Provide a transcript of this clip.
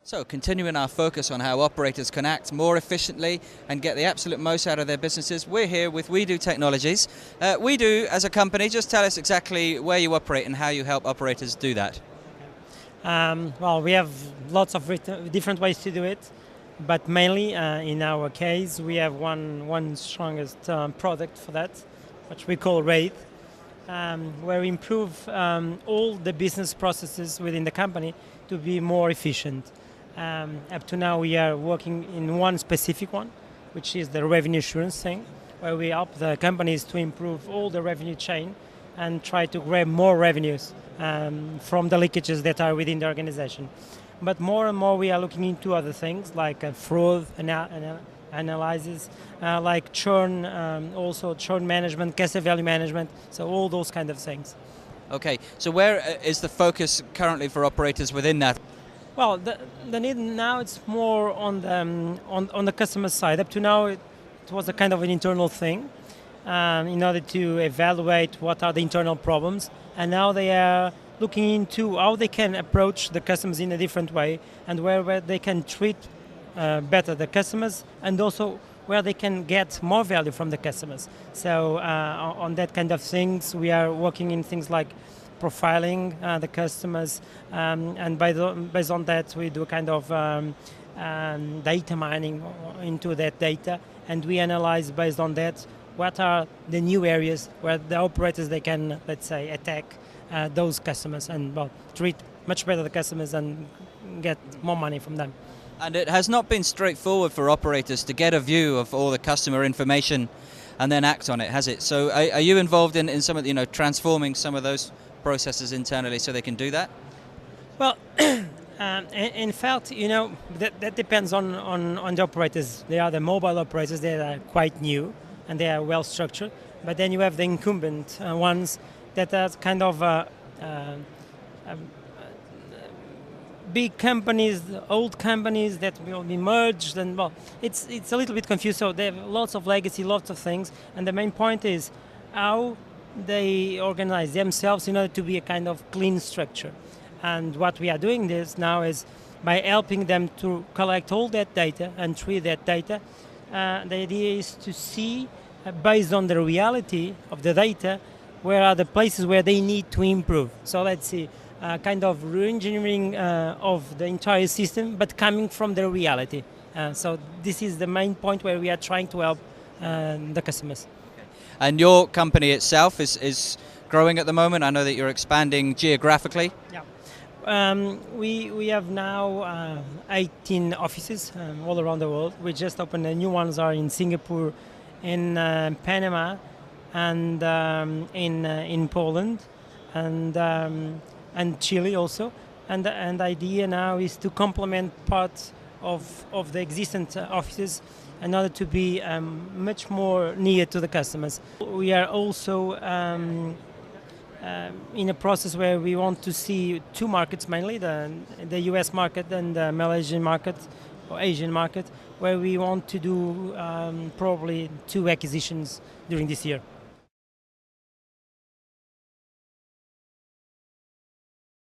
So, continuing our focus on how operators can act more efficiently and get the absolute most out of their businesses, we're here with WeDo Technologies. WeDo, as a company, just tell us exactly where you operate and how you help operators do that. Well, we have lots of different ways to do it, but mainly in our case, we have one strongest product for that, which we call Wraith, where we improve all the business processes within the company to be more efficient. Up to now, we are working in one specific one, which is the revenue assurance thing, where we help the companies to improve all the revenue chain and try to grab more revenues from the leakages that are within the organization. But more and more, we are looking into other things like fraud analysis, like churn, also churn management, customer value management, so all those kind of things. Okay, so where is the focus currently for operators within that? Well, the need now it's more on the customer side. Up to now, it was a kind of an internal thing in order to evaluate what are the internal problems, and now they are looking into how they can approach the customers in a different way, and where they can treat better the customers, and also where they can get more value from the customers. So on that kind of things, we are working in things like profiling the customers, and based on that, we do kind of data mining into that data, and we analyze based on that what are the new areas where the operators they can, let's say, attack those customers and treat much better the customers and get more money from them. And it has not been straightforward for operators to get a view of all the customer information and then act on it, has it? So are you involved in some of the, transforming some of those processes internally so they can do that? Well, in fact, that depends on the operators. They are the mobile operators that are quite new and they are well structured. But then you have the incumbent ones that are kind of big companies, old companies that will be merged, and it's a little bit confused. So they have lots of legacy, lots of things, and the main point is how they organize themselves in order to be a kind of clean structure. And what we are doing this now is by helping them to collect all that data and treat that data. The idea is to see, based on the reality of the data, where are the places where they need to improve. So let's see, kind of re-engineering of the entire system, but coming from the reality. So this is the main point where we are trying to help the customers. And your company itself is growing at the moment. I know that you're expanding geographically. Yeah. We have now 18 offices all around the world. We just opened new ones are in Singapore, in Panama, and in Poland, and Chile also. And the idea now is to complement parts of the existing offices in order to be much more near to the customers. We are also in a process where we want to see two markets mainly, the US market and the Malaysian market or Asian market, where we want to do probably 2 acquisitions during this year.